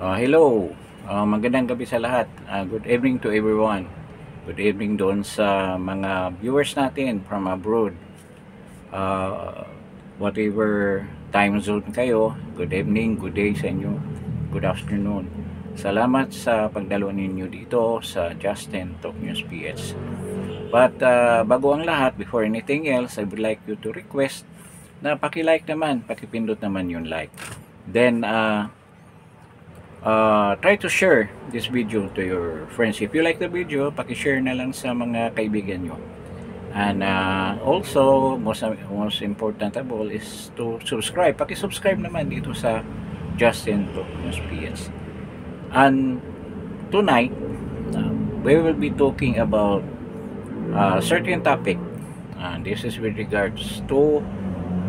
Hello. Magandang gabi sa lahat. Good evening to everyone. Good evening doon sa mga viewers natin from abroad. Uh, Whatever time zone kayo, good evening, good day sa inyo, good afternoon. Salamat sa pagdalo ninyo dito sa Justin Talk News PH. But bago ang lahat, before anything else, I would like you to request na paki-like naman, pakipindot naman yung like. Then, try to share this video to your friends. If you like the video, paki-share na lang sa mga kaibigan nyo. And also, most important of all is to subscribe. Paki-subscribe naman dito sa Justin Talk News PS. And tonight, we will be talking about a certain topic. This is with regards to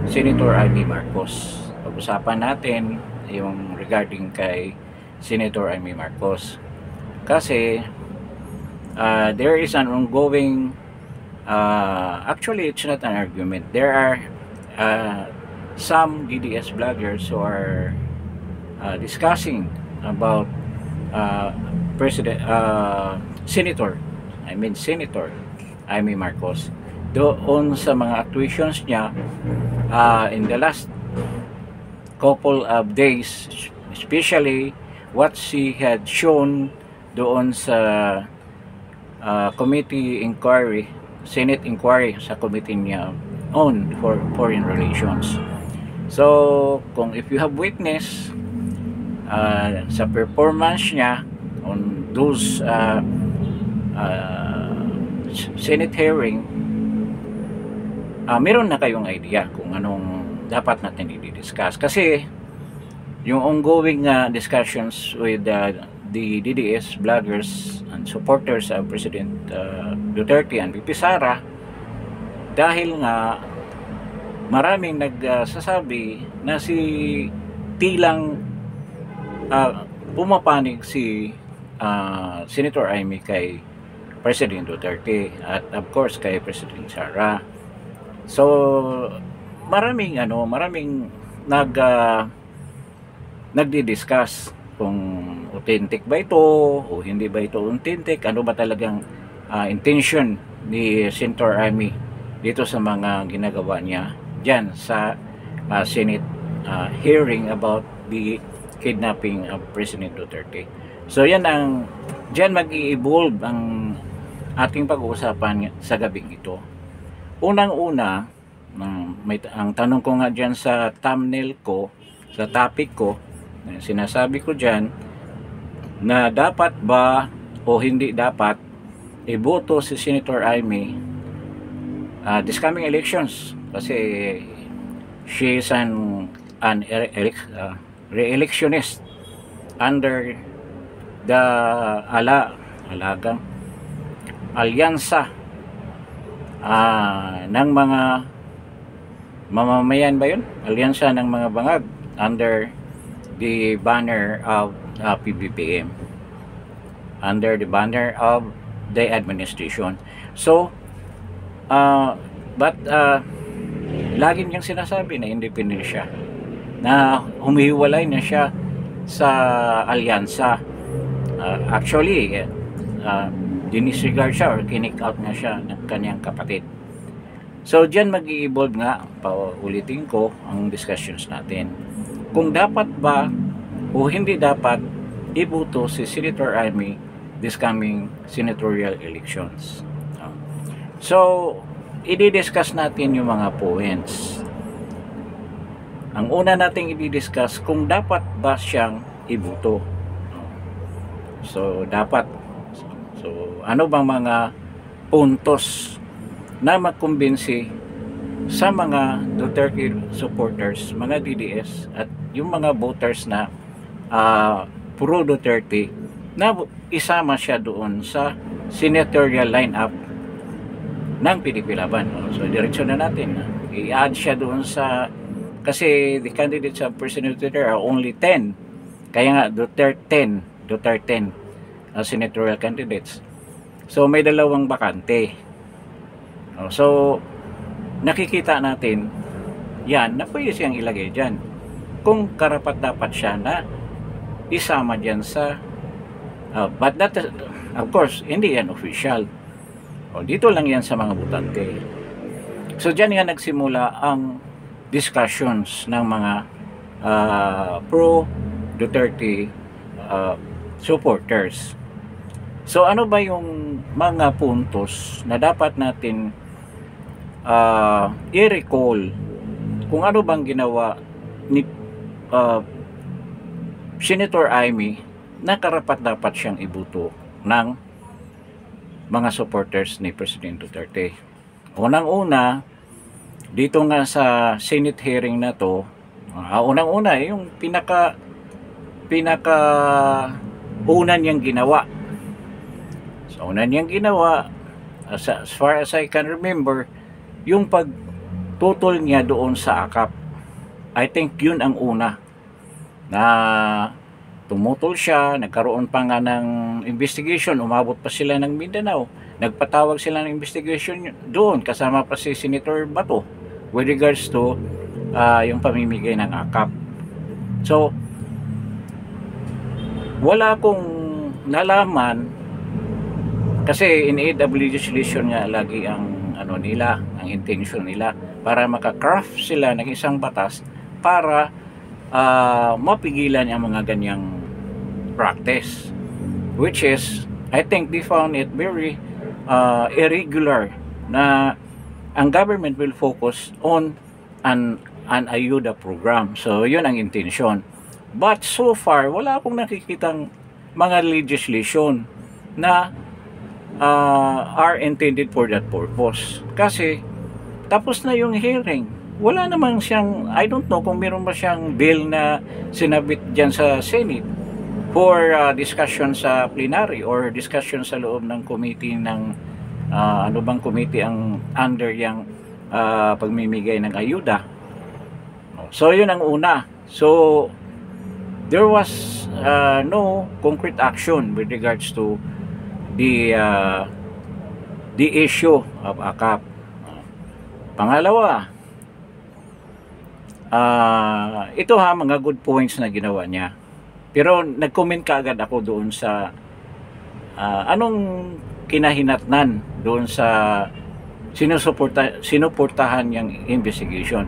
Senator Amy Marcos. Pag-usapan natin yung regarding kay Senator Amy Marcos kasi there is an ongoing actually it's not an argument. There are some DDS bloggers who are discussing about Senator Amy Marcos doon sa mga actuations niya in the last couple of days, especially what she had shown doon sa committee inquiry, Senate inquiry sa committee niya on for foreign relations. So, if you have witness sa performance niya on those Senate hearing, meron na kayong idea kung anong dapat natin i-discuss. Kasi yung ongoing discussions with the DDS bloggers and supporters of President Duterte and VP Sara, dahil nga maraming nagsasabi na tilang pumapanig si Senator Amy kay President Duterte at of course kay President Sara. So maraming nagdi-discuss kung authentic ba ito o hindi ba ito authentic, ano ba talagang intention ni Senator Amy dito sa mga ginagawa niya dyan sa Senate hearing about the kidnapping of President Duterte. So yan dyan mag-i-evolve ang ating pag-uusapan sa gabing ito. Unang-una, ang tanong ko nga dyan sa thumbnail ko, sa topic ko, sinasabi ko dyan na dapat ba o hindi dapat iboto si Senator Amy this coming elections, kasi she is an re-electionist under the alagang alyansa ng mga mamamayan ba yun? Alyansa ng mga bangag under the banner of PBBM, under the banner of the administration. So but lagi niyang sinasabi na independent siya, na humihiwalay na siya sa alyansa. Actually dinisregard siya or kinick out na siya ng kanyang kapatid. So dyan mag-i-evolve nga, paulitin ko ang discussions natin, kung dapat ba o hindi dapat iboto si Senator Amy this coming senatorial elections. So i-discuss natin yung mga points. Ang una nating i-discuss, kung dapat ba siyang iboto. So dapat, so ano bang mga puntos na magkumbinsi sa mga Duterte supporters, mga DDS at yung mga voters na pro Duterte, na isama siya doon sa senatorial lineup ng PDP Laban. So direksyon na natin, i-add siya doon sa, kasi the candidates of President Duterte are only 10, kaya nga Duterte 10 senatorial candidates. So may dalawang bakante. So nakikita natin yan na pwede siyang ilagay dyan kung karapat dapat siya na isama dyan sa but that of course hindi yan official. O, dito lang yan sa mga butante. So dyan nga nagsimula ang discussions ng mga pro Duterte supporters. So ano ba yung mga puntos na dapat natin i-recall kung ano bang ginawa ni Senator Amy na karapat-dapat siyang ibuto ng mga supporters ni President Duterte. Unang-una, dito nga sa Senate hearing na to, unang-una yung pinaka una niyang ginawa. So una niyang ginawa, as far as I can remember, yung pagtutol niya doon sa AKAP. I think yun ang una na tumutol siya, nagkaroon pa nga ng investigation, umabot pa sila ng Mindanao, nagpatawag sila ng investigation doon, kasama pa si Senator Bato with regards to yung pamimigay ng AKAP. So wala akong nalaman, kasi in aid of legislation nga lagi ang ano nila, ang intention nila para maka-craft sila ng isang batas para mapigilan ang mga ganyang practice, which is I think they found it very irregular na ang government will focus on an ayuda program. So yun ang intention, but so far wala akong nakikitang mga legislation na are intended for that purpose. Kasi tapos na yung hearing, wala namang siyang, I don't know kung meron ba siyang bill na sinabit dyan sa Senate for discussion sa plenary or discussion sa loob ng committee ng ano bang committee ang under yung pagmimigay ng ayuda. So yun ang una. So there was no concrete action with regards to the issue of AKAP. Pangalawa, ito mga good points na ginawa niya. Pero nag-comment kaagad ako doon sa anong kinahinatnan doon sa sinuportahan niyang investigation.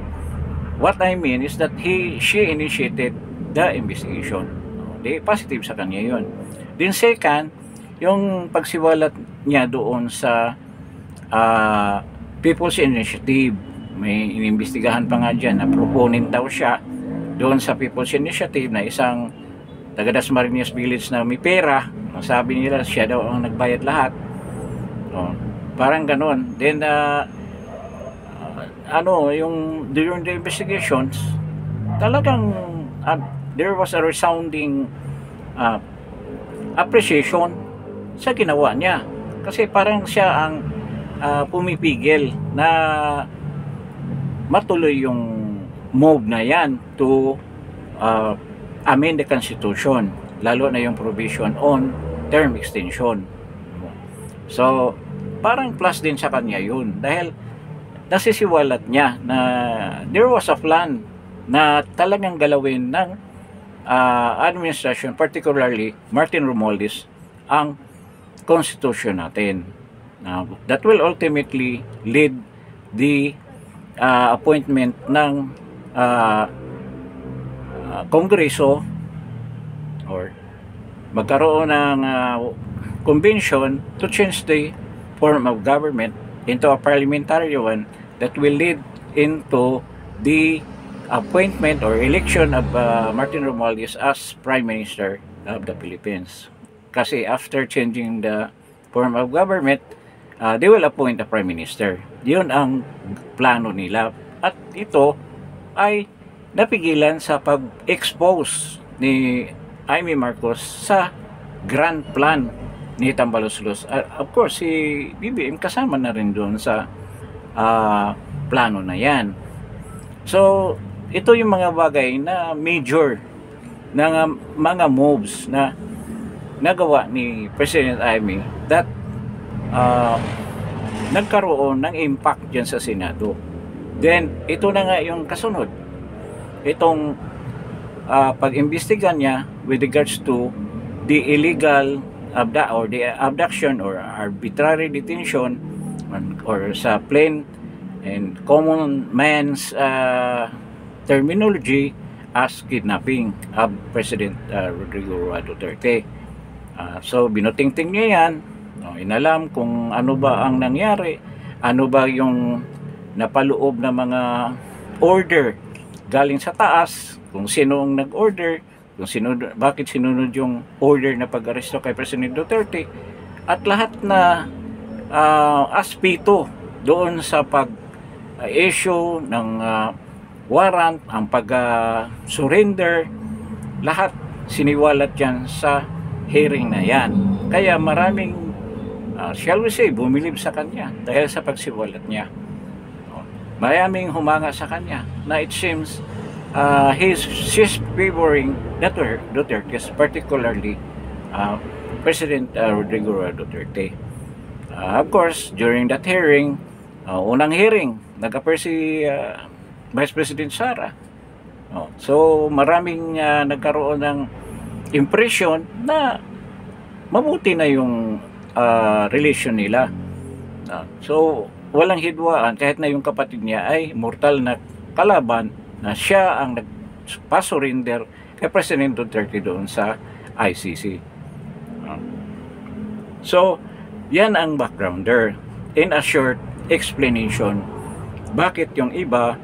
What I mean is that she initiated the investigation. Di positive sa kanya yun. Then second, yung pagsiwalat niya doon sa People's Initiative. May inimbestigahan pa nga dyan na proponent daw siya doon sa People's Initiative na isang taga Dasmariñas Village na may pera. Sabi nila siya daw ang nagbayad lahat. Parang ganon. Then yung during the investigations, talagang there was a resounding appreciation sa ginawa niya. Kasi parang siya ang pumipigil na matuloy yung move na yan to amend the Constitution, lalo na yung provision on term extension. So parang plus din sa kanya yun dahil nasisiwalat niya na there was a plan na talagang galawin ng administration, particularly Martin Romualdez, ang Constitution natin. That will ultimately lead the appointment ng Kongreso or magkaroon ng convention to change the form of government into a parliamentary one that will lead into the appointment or election of Martin Romualdez as Prime Minister of the Philippines. Kasi after changing the form of government, they will appoint a Prime Minister. Yun ang plano nila. At ito ay napigilan sa pag-expose ni Amy Marcos sa grand plan ni Tambaloslos. Of course, si BBM kasama na rin doon sa plano na yan. So, ito yung mga bagay na major na mga moves na nagawa ni President Amy that nagkaroon ng impact dyan sa Senado. Then, ito na nga yung kasunod. Itong pag-imbestiga niya with regards to the illegal or the abduction or arbitrary detention or sa plain and common man's terminology as kidnapping of President Rodrigo Roa Duterte. So binutingting niya yan, inalam kung ano ba ang nangyari, ano ba yung napaloob na mga order galing sa taas, kung sino ang nag-order, kung sino, bakit sinunod yung order na pag-aresto kay President Duterte, at lahat na aspito doon sa pag-issue ng warrant, ang pag-surrender, lahat siniwalat yan sa hearing na yan. Kaya maraming, shall we say, bumilib sa kanya dahil sa pagsiwalat niya. Maraming humanga sa kanya na it seems she's favoring Duterte, particularly President Rodrigo Duterte. Of course, during that hearing, unang hearing, nag-appear si Vice President Sara. So maraming nagkaroon ng impression na mabuti na yung relation nila. So walang hidwaan kahit na yung kapatid niya ay mortal na kalaban na siya ang nagpa-surrender kay President Duterte doon sa ICC. So yan ang backgrounder. In a short explanation, bakit yung iba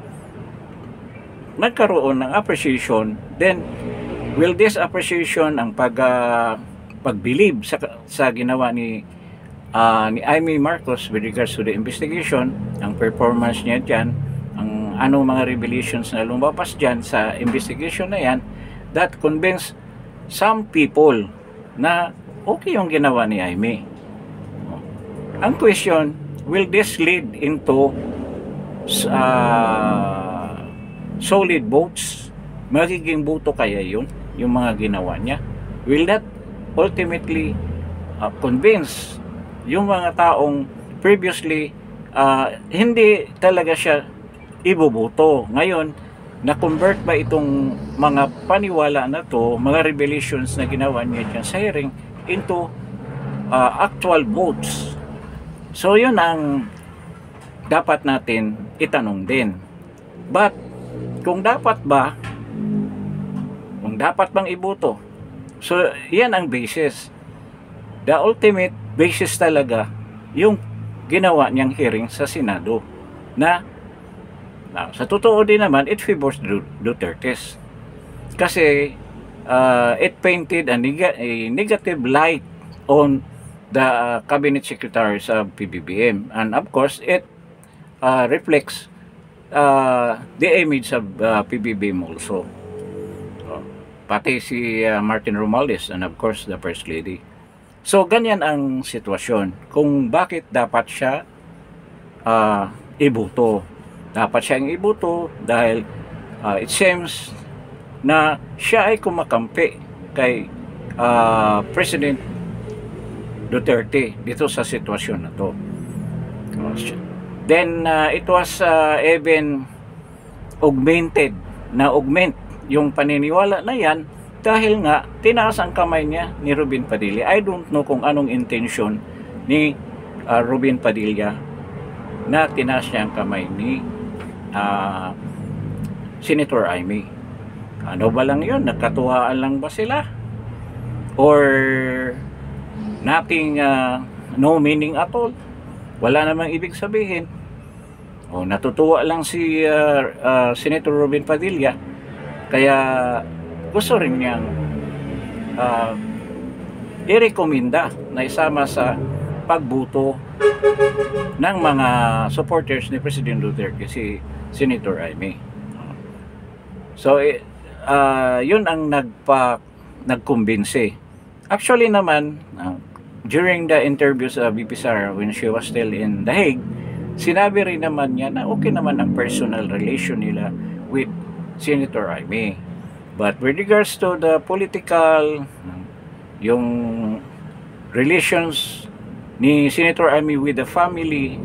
nagkaroon ng appreciation, then will this appreciation ang pagbilib sa ginawa ni Amy Marcos with regards to the investigation, ang performance niya dyan, ang anong mga revelations na lumabas dyan sa investigation na yan, that convince some people na okay yung ginawa ni Amy. Ang question, will this lead into solid votes? Magiging boto kaya yun, yung mga ginawa niya? Will that ultimately convince yung mga taong previously hindi talaga siya iboboto? Ngayon, na-convert ba itong mga paniwala na to, mga revelations na ginawa niya dyan sa hearing, into actual votes? So yun ang dapat natin itanong din. But kung dapat bang iboto, so yan ang basis. The ultimate basis talaga yung ginawa niyang hearing sa Senado na sa totoo din naman it favors Duterte's kasi it painted a negative light on the cabinet secretaries of PBBM, and of course it reflects the image of PBBM also, pati si Martin Romualdez and of course the First Lady. So ganyan ang sitwasyon kung bakit dapat siya iboto. Dapat siyang iboto dahil it seems na siya ay kumakampi kay President Duterte dito sa sitwasyon na to. Then it was even augment yung paniniwala na yan dahil nga tinaas ang kamay niya ni Robin Padilla. I don't know kung anong intention ni Robin Padilla na tinaas niya ang kamay ni Senator Amy. Ano ba lang yun? Nagkatuwaan lang ba sila? Or nothing, no meaning at all? Wala namang ibig sabihin. O natutuwa lang si Senator Robin Padilla, kaya gusto rin niyang i-recommenda na isama sa pagboto ng mga supporters ni President Duterte si Senator Amy. So yun ang nagkumbinsi. Actually naman, during the interview sa VP Sara when she was still in The Hague, sinabi rin naman niya na okay naman ang personal relation nila with Senator Amy. But with regards to the political, yung relations ni Senator Amy with the family,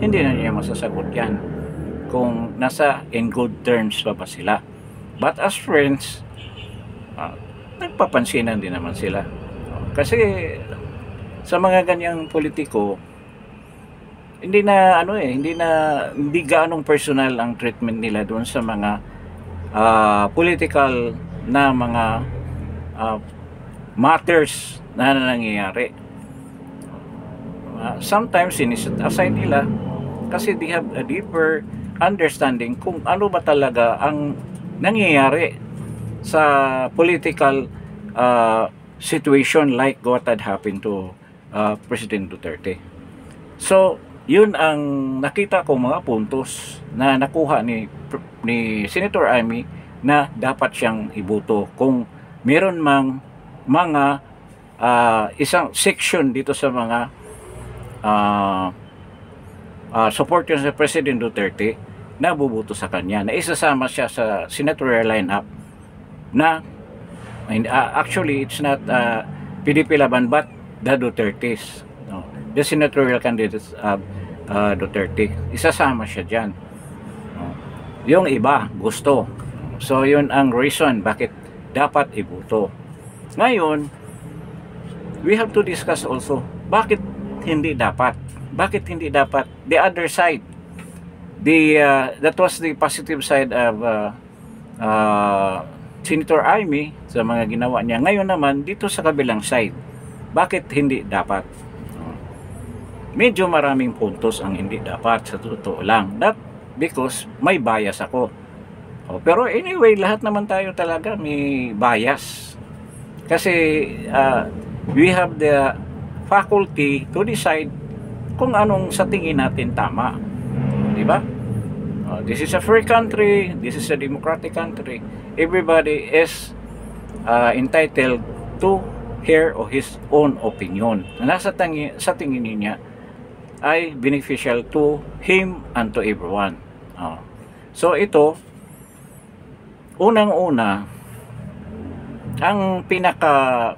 hindi na niya masasagot yan kung nasa in good terms pa ba sila. But as friends, nagpapansinan din naman sila. Kasi sa mga ganyang politiko, hindi gaanong personal ang treatment nila doon sa mga political na mga matters na nangyayari. Sometimes siniset aside nila kasi they have a deeper understanding kung ano ba talaga ang nangyayari sa political situation like what had happened to President Duterte. So, yun ang nakita ko mga puntos na nakuha ni Senator Amy na dapat siyang iboto kung meron mang mga isang section dito sa mga supporters sa President Duterte na bubuto sa kanya, na isasama siya sa senatorial lineup na actually it's not PDP Laban but the Dutertes, the senatorial candidates of Duterte, isasama siya dyan. Yung iba gusto, so yun ang reason bakit dapat iboto. Ngayon we have to discuss also bakit hindi dapat the other side, that was the positive side of Senator Amy sa mga ginawa niya. Ngayon naman dito sa kabilang side, bakit hindi dapat? Medyo maraming puntos ang hindi dapat sa totoo lang, that because may bias ako. Pero anyway, lahat naman tayo talaga may bias kasi we have the faculty to decide kung anong sa tingin natin tama, di ba? This is a free country, this is a democratic country, everybody is entitled to her or his own opinion na sa tingin niya ay beneficial to him and to everyone. So ito, unang-una, ang pinaka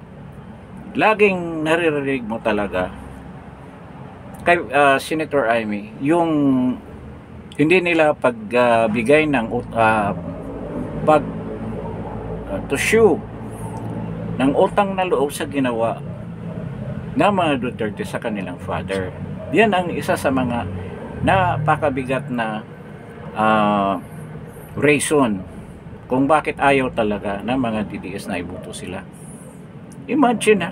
laging naririnig mo talaga kay Senator Amy, yung hindi nila pagbigay ng to ng utang na loob sa ginawa ng mga Duterte sa kanilang father. Yan ang isa sa mga napakabigat na reason kung bakit ayaw talaga ng mga DDS na iboto sila. Imagine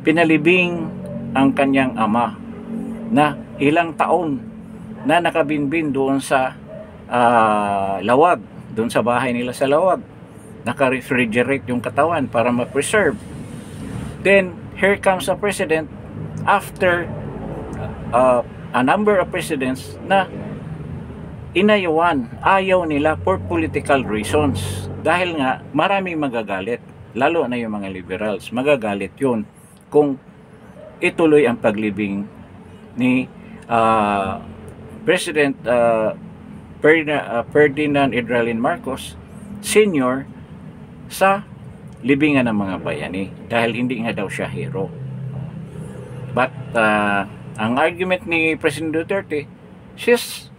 pinalibing ang kanyang ama na ilang taon na nakabinbin doon sa Lawag, doon sa bahay nila sa Lawag, naka-refrigerate yung katawan para ma-preserve. Then here comes a president after a number of presidents na ayaw nila for political reasons, dahil nga maraming magagalit, lalo na yung mga liberals, magagalit yun kung ituloy ang paglibing ni President Ferdinand Edralin Marcos Sr. sa libingan ng mga bayani, dahil hindi nga daw siya hero. But ang argument ni President Duterte, he is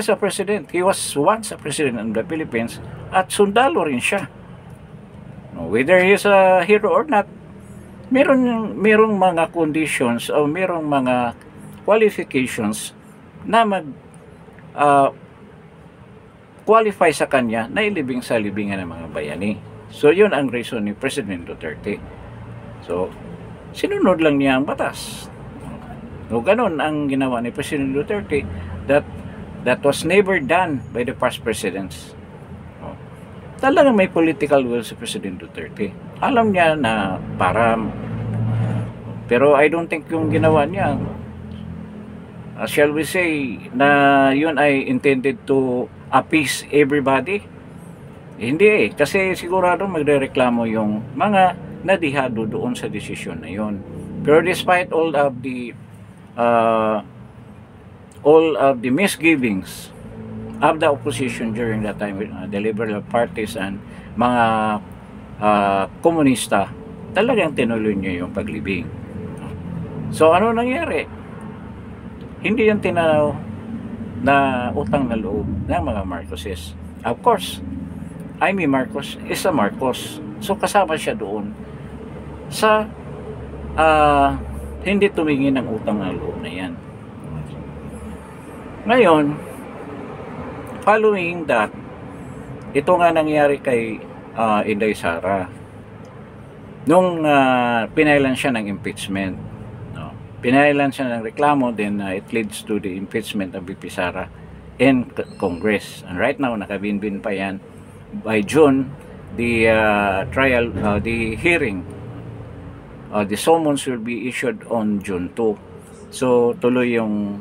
a president, he was once a president of the Philippines, at sundalo rin siya. Whether he is a hero or not, merong mga conditions o merong mga qualifications na qualify sa kanya na ilibing sa libingan ng mga bayani. So yun ang reason ni President Duterte. So sinunod lang niya ang batas. No, ganun ang ginawa ni President Duterte that was never done by the past presidents. Talagang may political will si President Duterte. Alam niya na pero I don't think yung ginawa niya, shall we say, na yun ay intended to appease everybody. Hindi kasi sigurado magrereklamo yung mga nadihado doon sa desisyon na yun. Pero despite all of the misgivings of the opposition during that time, the liberal parties and mga komunista, talagang tinuloy niya yung paglibing. So ano nangyari? Hindi yan tinanaw na utang na loob ng mga Marcoses. Of course, Amy Marcos is a Marcos. So kasama siya doon sa hindi tumingin ng utang na loob na yan. Ngayon, following that, ito nga nangyari kay Inday Sara. Nung pinailan siya ng impeachment, no? Pinailan siya ng reklamo, then it leads to the impeachment of VP Sara in Congress. And right now, nakabinbin pa yan. By June, the trial, the hearing, the summons will be issued on June 2. So, tuloy yung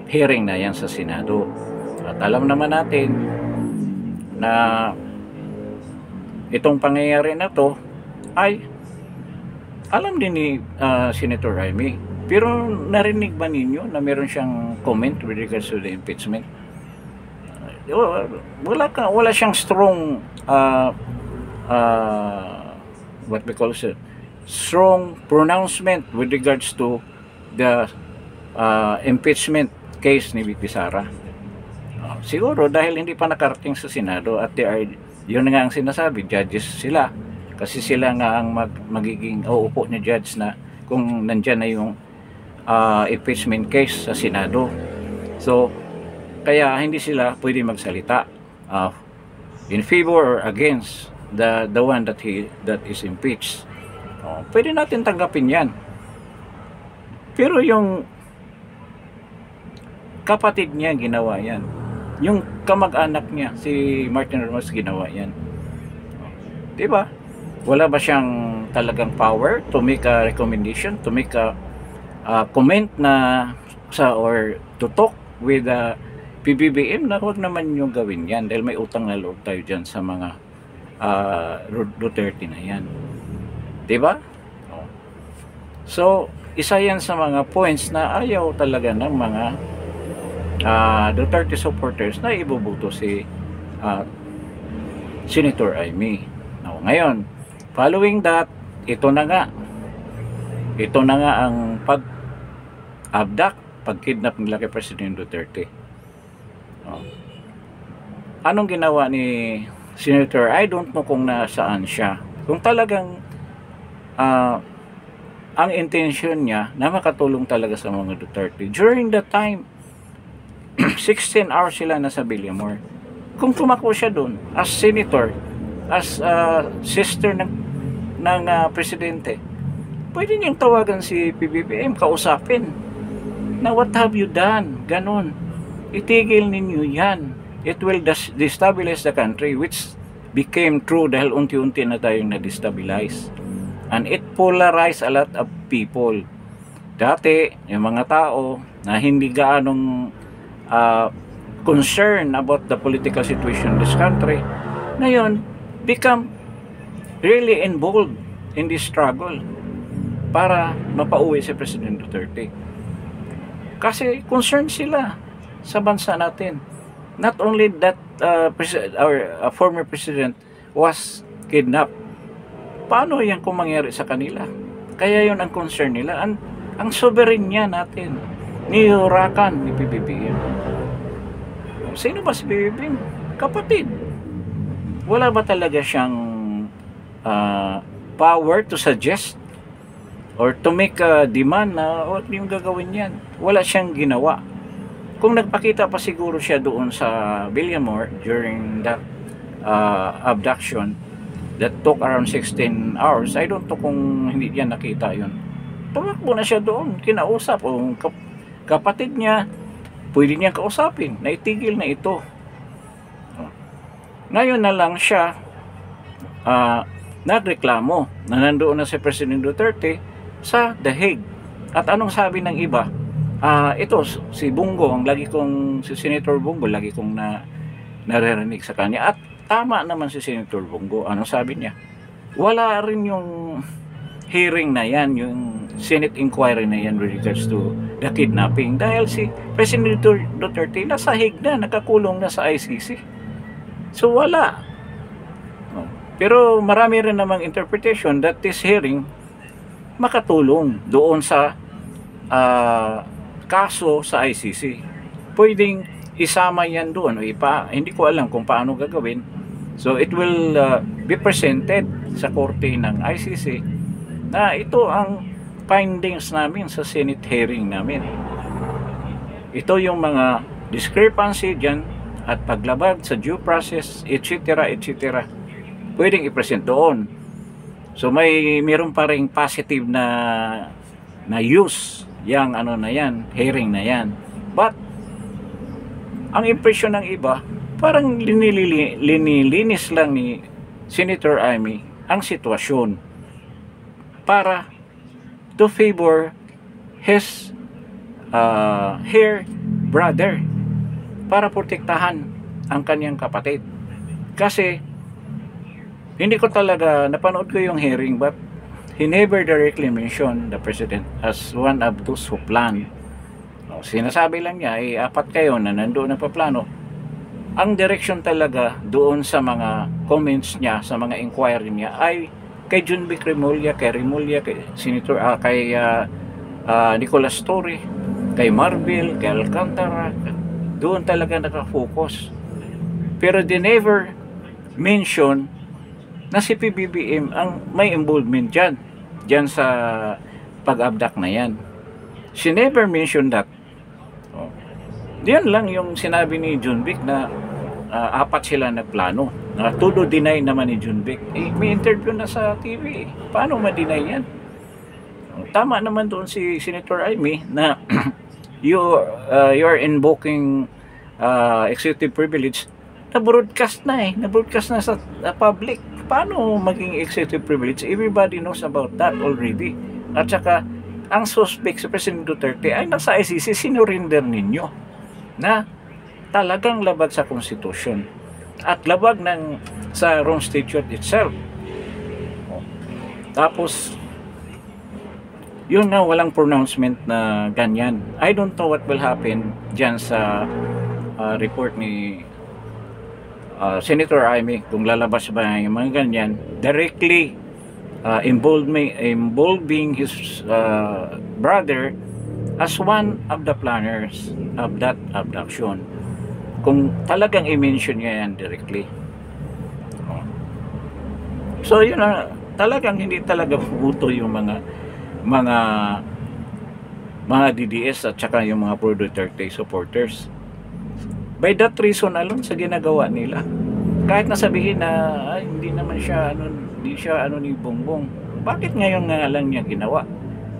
hearing na yan sa Senado. At alam naman natin na itong pangyayari na to ay alam din ni Senator Raimi. Pero narinig ba ninyo na meron siyang comment with regards to the impeachment? Wala siyang strong what we call it, strong pronouncement with regards to the impeachment case ni VP Sara. Siguro dahil hindi pa nakarating sa Senado at yun nga ang sinasabi, judges sila. Kasi sila nga ang magiging uupo ni judge na kung nandyan na yung impeachment case sa Senado. So, kaya hindi sila pwede magsalita in favor or against the one that is impeached. Pwede natin tanggapin yan. Pero yung kapatid niya ginawa yan. Yung kamag-anak niya, si Martin Ramos, ginawa yan. Diba? Wala ba siyang talagang power to make a recommendation, to make a comment na or to talk with PBBM na huwag naman yung gawin yan dahil may utang na loob tayo dyan sa mga Duterte na yan. Diba? So, isa yan sa mga points na ayaw talaga ng mga Duterte supporters na ibubuto si Senator Amy. Ngayon, following that, ito na nga ang pag-abduct, pag-kidnap nila kay President Duterte. Anong ginawa ni Senator? I don't know kung nasaan siya. Kung talagang ang intention niya na makatulong talaga sa mga Duterte. During that time, 16 hours sila nasa Villamor. Kung tumakbo siya doon as senator, as sister ng presidente, pwede niyang tawagan si PBBM, kausapin na what have you done? Ganon. Itigil ninyo yan. It will destabilize the country, which became true dahil unti-unti na tayong na-destabilize. And it polarized a lot of people. Dati, yung mga tao na hindi gaanong concern about the political situation in this country, ngayon become really involved in this struggle para mapauwi si President Duterte. Kasi concerned sila sa bansa natin. Not only that our former president was kidnapped, paano yan kung mangyari sa kanila? Kaya yun ang concern nila. Ang sovereign niya natin, nihurakan ni PBBM. Sino ba si PBBM? Kapatid. Wala ba talaga siyang power to suggest or to make a demand na huwag niyong gagawin yan? Wala siyang ginawa. Kung nagpakita pa siguro siya doon sa Villamor during that abduction that took around 16 hours, I don't know kung hindi niya nakita yun. Tumakbo na siya doon, kinausap o kapatid niya, pwede niyang kausapin na itigil na ito. Ngayon na lang siya nagreklamo na nandoon na si President Duterte sa The Hague. At anong sabi ng iba? Ito, si Bungo, si Senator Bungo, lagi kong naririnig sa kanya. At tama naman si Senator Bungo. Anong sabi niya? Wala rin yung hearing na yan, yung Senate inquiry na yan with regards to the kidnapping. Dahil si President Duterte nasa Hague na, nakakulong na sa ICC. So wala. Pero marami rin namang interpretation that this hearing makatulong doon sa kaso sa ICC. Pwedeng isama yan doon o hindi ko alam kung paano gagawin. So it will be presented sa korte ng ICC na ito ang findings namin sa Senate hearing namin. Ito yung mga discrepancy dyan at paglabag sa due process, etc. etc. Pwedeng i-present doon. So meron pa ring positive na use yang ano na yan, hearing na yan. But ang impression ng iba, parang linilinis lang ni Senator Amy ang sitwasyon para to favor his her brother, para protektahan ang kanyang kapatid. Kasi hindi ko talaga napanood ko yung hearing, but he never directly mentioned the president as one of those who planned. Sinasabi lang niya ay 4 kayo na nandoon na paplano. Ang direction talaga doon sa mga comments niya, sa mga inquiry niya ay kay Junvic Remulla, kay Senator, kay Nicolas Torre, kay Marbil, kay Alcantara. Doon talaga nakafocus. Pero they never mention na si PBBM ang may involvement dyan sa pag-abduct na yan. She never mentioned that. Diyan lang yung sinabi ni Junvic na 4 sila nagplano. Todo deny naman ni Junvic. May interview na sa TV. Paano ma-deny yan? Tama naman doon si Senator Amy na you are invoking executive privilege. Na-broadcast na na-broadcast na sa public. Paano maging executive privilege? Everybody knows about that already. At saka ang suspect si President Duterte ay nasa ICC, sinurinder ninyo na talagang labag sa konstitusyon at labag sa Rome Statute itself. Tapos yun nga, walang pronouncement na ganyan. I don't know what will happen dyan sa report ni Senator Amy, kung lalabas ba yung mga ganyan directly involving his brother as one of the planners of that abduction. Kung talagang i-mention niya yan directly. So yun na, talagang hindi talaga buto yung mga DDS at saka yung mga pro Duterte supporters. By that reason alone sa ginagawa nila. Kahit nasabihin na hindi naman siya hindi siya ni Bongbong. Bakit ngayon nga lang niya ginawa?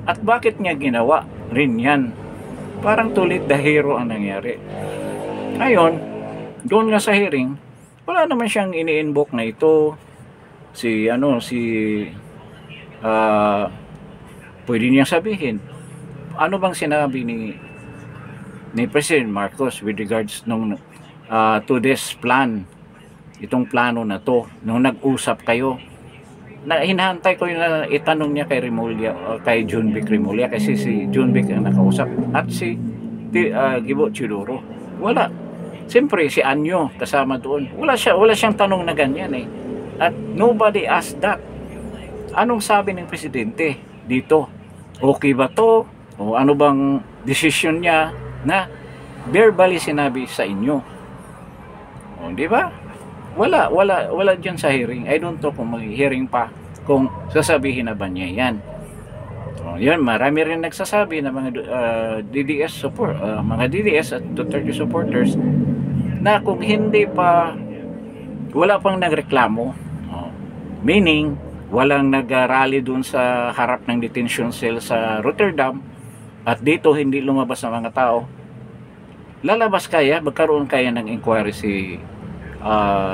At bakit niya ginawa rin yan? Parang tulit the hero ang nangyari. Ngayon, doon nga sa hearing, wala naman siyang ini-invoke na ito pwede niyang sabihin ano bang sinabi ni President Marcos with regards to this plan, itong plano na to, nung nag-usap kayo. Na hinahantay ko yung itanong niya kay Remulla, kay Junvic Remulla, kasi si Junvic ang nakausap at si Gibo Chidoro. Wala. Siyempre si Anyo kasama doon. Wala siyang tanong na ganyan eh. At nobody asked that. Anong sabi ng presidente dito? Okay ba to? O ano bang decision niya na verbally sinabi sa inyo? O, di ba? Wala diyan sa hearing. I don't know kung mag-hearing pa, kung sasabihin na ba niya yan. O, yun, marami rin nagsasabi na mga DDS support, mga DDS at Duterte supporters na kung hindi pa, wala pang nagreklamo, meaning walang nag-rally dun sa harap ng detention cell sa Rotterdam at dito hindi lumabas ang mga tao, magkaroon kaya ng inquiry si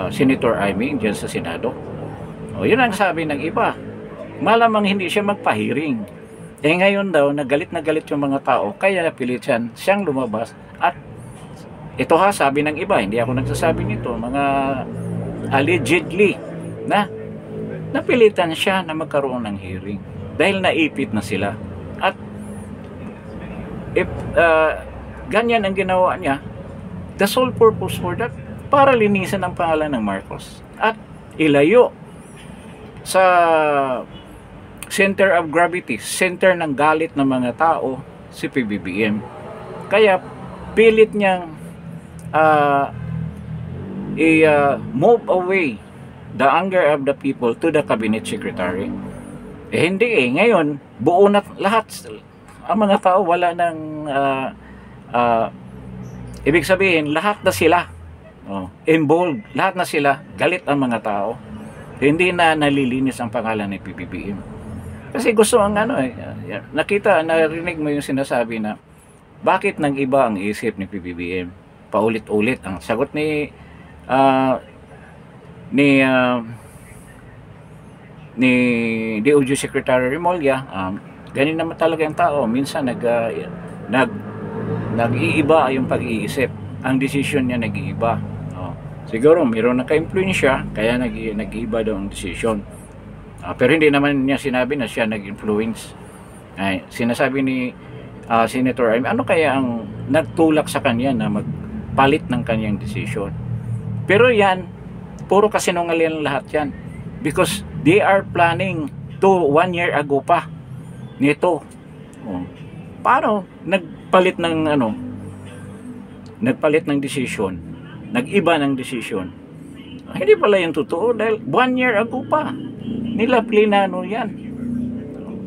Senator Amy dyan sa Senado? O, yun ang sabi ng iba. Malamang hindi siya magpahiring. Ngayon daw, nagalit yung mga tao, kaya napilit siyang lumabas. At ito sabi ng iba, hindi ako nagsasabi nito, mga allegedly na napilitan siya na magkaroon ng hearing dahil naipit na sila. At if ganyan ang ginawa niya, the sole purpose for that, para linisan ang pangalan ng Marcos at ilayo sa center of gravity, center ng galit ng mga tao, si PBBM. Kaya pilit niyang i-move away the anger of the people to the cabinet secretary. Hindi ngayon buo na lahat, ang mga tao wala nang ibig sabihin lahat na sila involved, lahat na sila, galit ang mga tao. Hindi na nalilinis ang pangalan ni PBBM. Kasi gusto ang narinig mo yung sinasabi na bakit nang iba ang isip ni PBBM. Paulit-ulit ang sagot ni DOJ Secretary Remulla, ganun naman talaga ang tao. Minsan nag-iiba yung pag-iisip. Ang desisyon niya nag-iiba. Siguro mayroon naka-influensya kaya nag-iiba daw ang desisyon. Pero hindi naman niya sinabi na siya nag-influence. Sinasabi ni Senator Amy, ano kaya ang nagtulak sa kanya na magpalit ng kanyang desisyon? Pero yan, puro kasinungalingan lahat yan. Because they are planning to 1 year ago pa nito. Paano nagpalit ng desisyon? Nag-iba ng desisyon. Hindi pala yung totoo dahil 1 year ago pa nila plinano yan.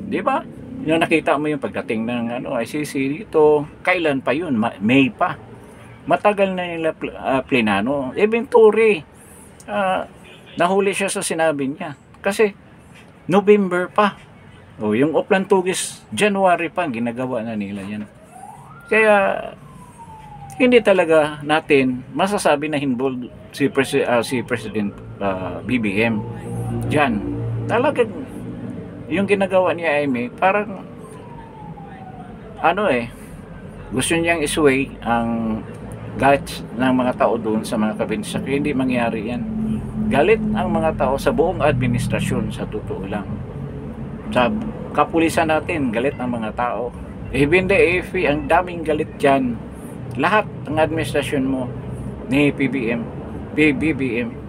Di ba? Yung nakita mo yung pagdating ng ICC dito, kailan pa yun? May pa. Matagal na nila plinano. Eventually, nahuli siya sa sinabi niya. Kasi November pa. Yung Oplan Tugis, January pa, ginagawa na nila yan. Kaya hindi talaga natin masasabi na involved si President BBM diyan. Talagang yung ginagawa niya Amy, parang gusto niyang isway ang galit ng mga tao doon sa mga cabinet. Hindi mangyari yan. Galit ang mga tao sa buong administrasyon, sa totoo lang. Sa kapulisan natin, galit ang mga tao. Even the AFP, ang daming galit dyan. Lahat ng administrasyon mo ni PBBM,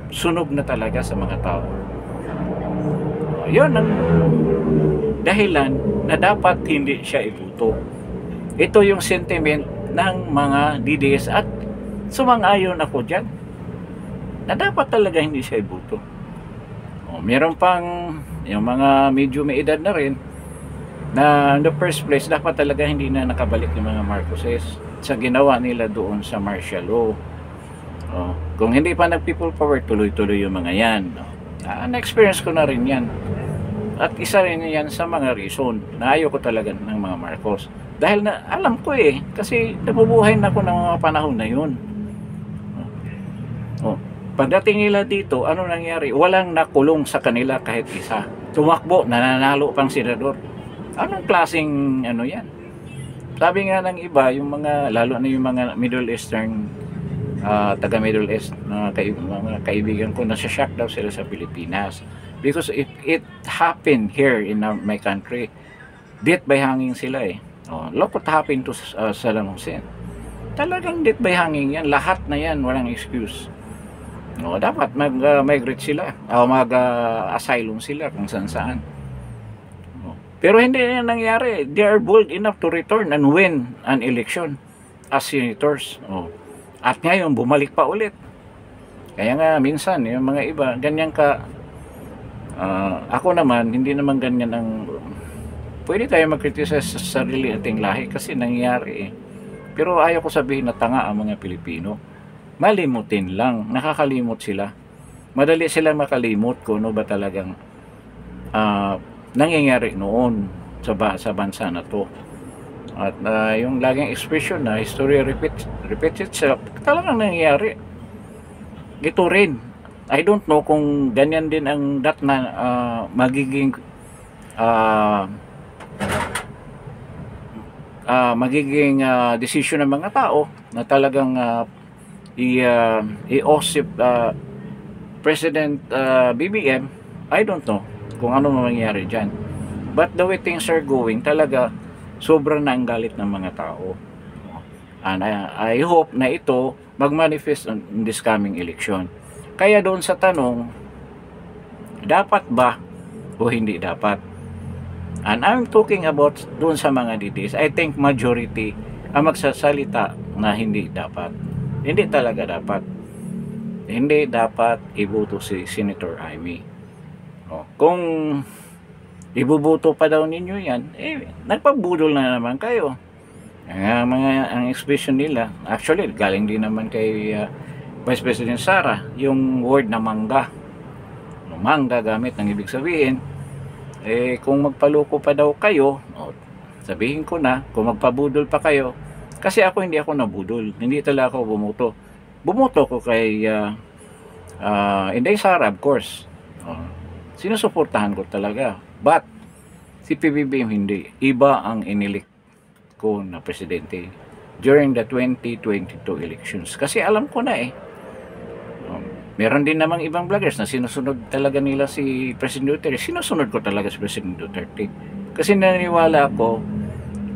sunog na talaga sa mga tao. Yun ang dahilan na dapat hindi siya ibuto. Ito yung sentiment ng mga DDS at sumang-ayon ako dyan na dapat talaga hindi siya ibuto. Meron pang yung mga medyo may edad na rin na in the first place dapat talaga hindi na nakabalik yung mga Marcoses sa ginawa nila doon sa martial law. Kung hindi pa nag-people power, tuloy-tuloy yung mga yan. Na-experience ko na rin yan. At isa rin yan sa mga reason na ayaw ko talaga ng mga Marcos. Dahil na alam ko kasi nabubuhay na ako ng mga panahon na yun. Pagdating nila dito, ano nangyari? Walang nakulong sa kanila kahit isa. Tumakbo, nananalo pang senador. Anong klaseng yan? Sabi nga ng iba, yung mga, lalo na yung mga Middle Eastern, taga Middle East, mga kaibigan ko, nasa-shock daw sila sa Pilipinas. Because if it happened here in my country, death by hanging sila look what happened to Saddam Hussein. Talagang death by hanging yan. Lahat na yan, walang excuse. Dapat mag-migrate sila, mag-asylum sila kung saan-saan. Pero hindi yan nangyari. They are bold enough to return and win an election as senators. At ngayon, bumalik pa ulit. Kaya nga, minsan, yung mga iba, ganyan ka. Ako naman, hindi naman ganyan ang... Pwede tayo mag-criticize sa sarili ating lahi kasi nangyari Pero ayaw ko sabihin na tanga ang mga Pilipino. Malimutin lang. Nakakalimot sila. Madali sila makalimot kung ano ba talagang nangyayari noon sa bansa na to. At yung laging expression na history repeats itself, talagang nangyayari. Ito rin. I don't know kung ganyan din ang magiging decision ng mga tao na talagang i-osip President BBM. I don't know kung ano mangyayari dyan. But the way things are going, talaga sobrang na ang galit ng mga tao. And I hope na ito mag-manifest in this coming election. Kaya doon sa tanong, dapat ba o hindi dapat? And I'm talking about doon sa mga DDS. I think majority ang magsasalita na hindi dapat. Hindi talaga dapat. hindi dapat iboto si Senator Amy. Kung ibuboto pa daw ninyo yan, nagpabudol na naman kayo. Ang expression nila, actually galing din naman kay Vice President Sara, yung word na mangga. Mangga gamit ng ibig sabihin, kung magpaloko pa daw kayo, sabihin ko na, kung magpabudol pa kayo, kasi hindi ako nabudol, hindi talaga ako bumoto ko kay Inday Sara, of course. Sinusuportahan ko talaga, but si PBBM hindi, iba ang inilik ko na presidente during the 2022 elections, kasi alam ko na meron din namang ibang vloggers na sinusunod talaga nila si President Duterte. Sinusunod ko talaga si President Duterte. Kasi naniniwala ako,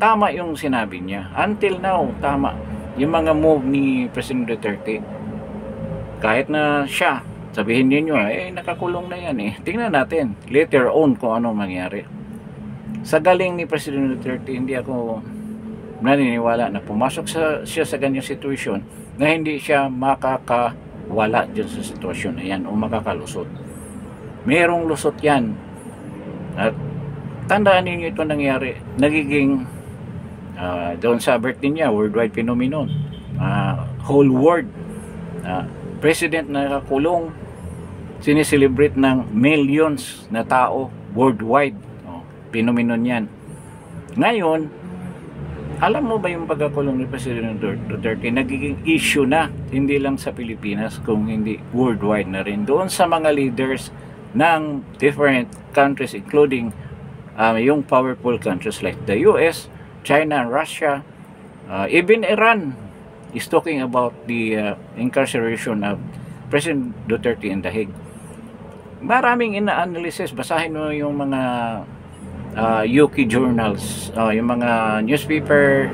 tama yung sinabi niya. Until now, tama. Yung mga move ni President Duterte. Kahit na siya, sabihin niyo, nakakulong na yan Tingnan natin, later on kung ano mangyari. Sa galing ni President Duterte, hindi ako naniniwala na pumasok siya sa ganyang sitwasyon na hindi siya makakawala dyan sa sitwasyon na yan o makakalusot. Merong lusot yan. At tandaan ninyo ito nangyari, nagiging doon sa birthday niya, worldwide phenomenon. Whole world, president na nakakulong, sineselebrate ng millions na tao worldwide. Phenomenon yan. Ngayon, alam mo ba yung pagkakulong ni President Duterte nagiging issue na, hindi lang sa Pilipinas, kung hindi worldwide na rin, doon sa mga leaders ng different countries, including yung powerful countries like the US, China, and Russia, even Iran is talking about the incarceration of President Duterte in The Hague. Maraming ina-analysis, basahin mo yung mga UK journals, yung mga newspaper,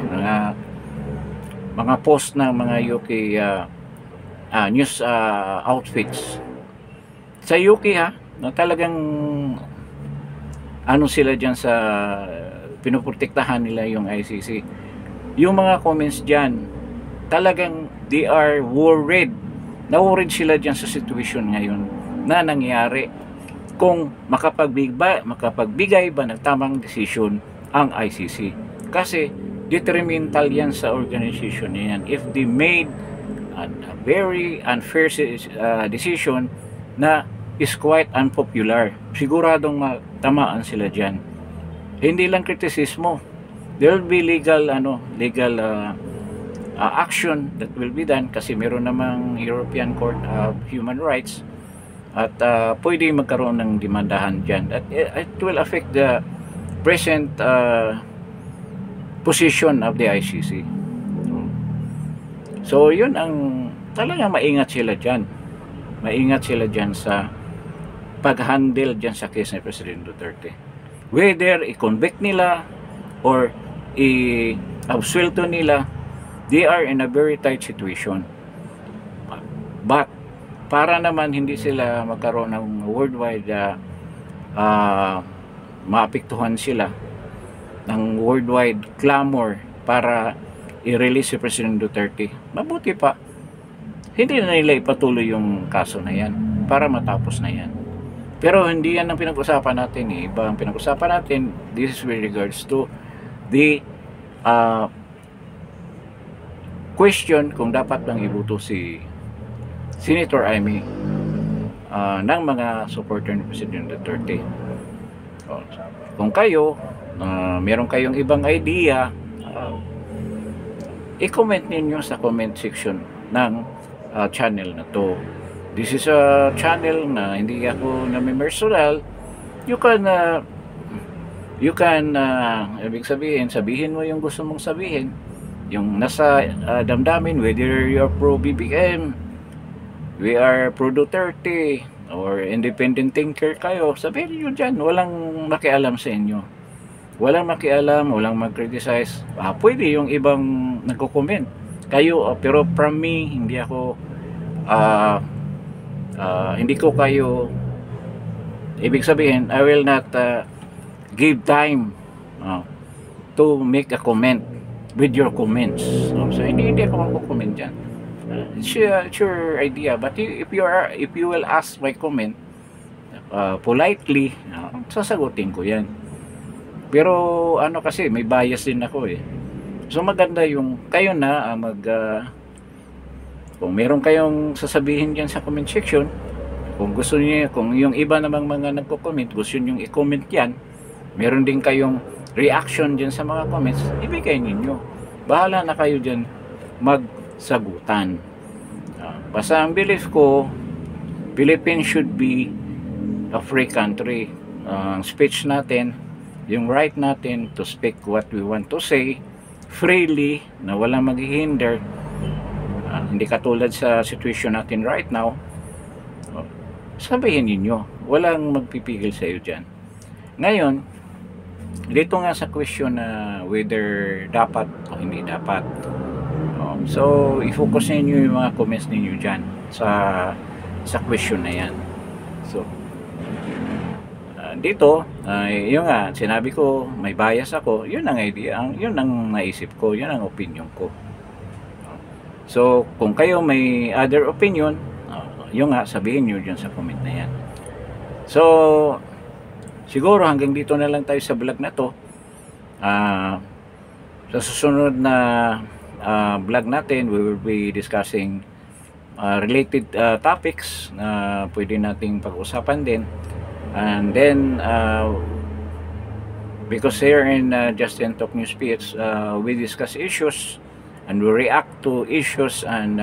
mga post ng mga UK news outfits sa UK na talagang sila dyan sa pinuprotektahan nila yung ICC. Yung mga comments dyan, talagang they are worried sila dyan sa situation ngayon na nangyari, kung makapagbigay ba ng tamang decision ang ICC. Kasi detrimental yan sa organization yan if they made a very unfair decision na is quite unpopular. Siguradong tamaan sila dyan. Hindi lang kritisismo, there will be legal action that will be done, kasi meron namang European Court of Human Rights. At pwede magkaroon ng demandahan dyan. At it will affect the present position of the ICC. So yun ang talaga, maingat sila dyan. Maingat sila dyan sa pag-handle dyan sa case ni President Duterte. Whether i-convict nila or i-absuelto nila, they are in a very tight situation. But para naman hindi sila magkaroon ng worldwide maapektuhan sila ng worldwide clamor para i-release si President Duterte, mabuti pa hindi na nila ipatuloy yung kaso na yan para matapos na yan. Pero hindi yan ang pinag-usapan natin iba ang pinag-usapan natin. This is with regards to the question kung dapat bang iboto si Senator Amy ng mga supporter ni President Duterte. Kung kayo meron kayong ibang idea, i-comment ninyo sa comment section ng channel na to. This is a channel na hindi ako nami-personal. You can ibig sabihin mo yung gusto mong sabihin, yung nasa damdamin, whether you're pro BBM, we are pro Duterte, or independent thinker kayo, sabihin nyo dyan. Walang makialam sa inyo, walang makialam, walang mag-criticize. Pwede yung ibang nagko-comment kayo, pero from me, hindi ako hindi ko kayo, ibig sabihin, I will not give time to make a comment with your comments. So hindi ako magko-comment dyan. It's your idea. But if you will ask my comment politely, sasagutin ko yan. Pero ano kasi, may bias din ako eh. So maganda yung kayo na kung meron kayong sasabihin dyan sa comment section, kung gusto niyo, kung yung iba namang mga nagko-comment, gusto niyo i-comment yan, meron din kayong reaction dyan sa mga comments, ibigay ninyo. Bahala na kayo dyan magsagutan. Basta ang belief ko, Philippines should be a free country. Ang speech natin, yung right natin to speak what we want to say freely, na walang maghihinder, hindi katulad sa situation natin right now. Sabihin ninyo, walang magpipigil sa iyo dyan. Ngayon, dito nga sa question na whether dapat o hindi dapat, so i-focus ninyo yung mga comments ninyo dyan sa question na yan. So dito, yun nga, sinabi ko, may bias ako, yun ang idea, yun ang naisip ko, yun ang opinion ko. So, kung kayo may other opinion, yun nga, sabihin nyo dyan sa comment na yan. So, siguro hanggang dito na lang tayo sa vlog na to. Sa susunod na vlog natin, we will be discussing related topics na pwede nating pag-usapan din. And then because here in Justin Talk News Speech, we discuss issues and we react to issues and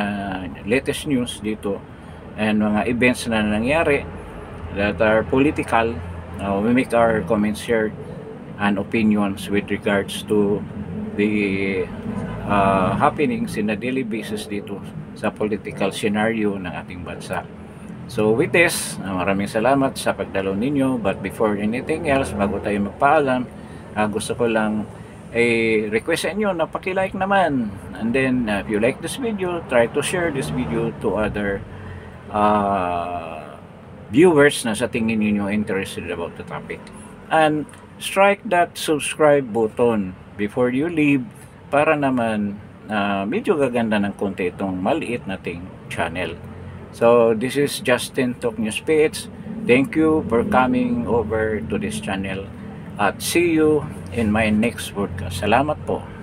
latest news dito and mga events na nangyari that are political. We make our comments here and opinions with regards to the happenings in a daily basis dito sa political scenario ng ating bansa. So with this, maraming salamat sa pagdalo ninyo. But before anything else, bago tayo magpaalam, gusto ko lang request sa inyo na paki-like naman. And then if you like this video, try to share this video to other viewers na sa tingin niyo interested about the topic. And strike that subscribe button before you leave para naman medyo gaganda ng konti itong maliit nating channel. So this is Justin Talk News Speech. Thank you for coming over to this channel at see you in my next podcast. Salamat po.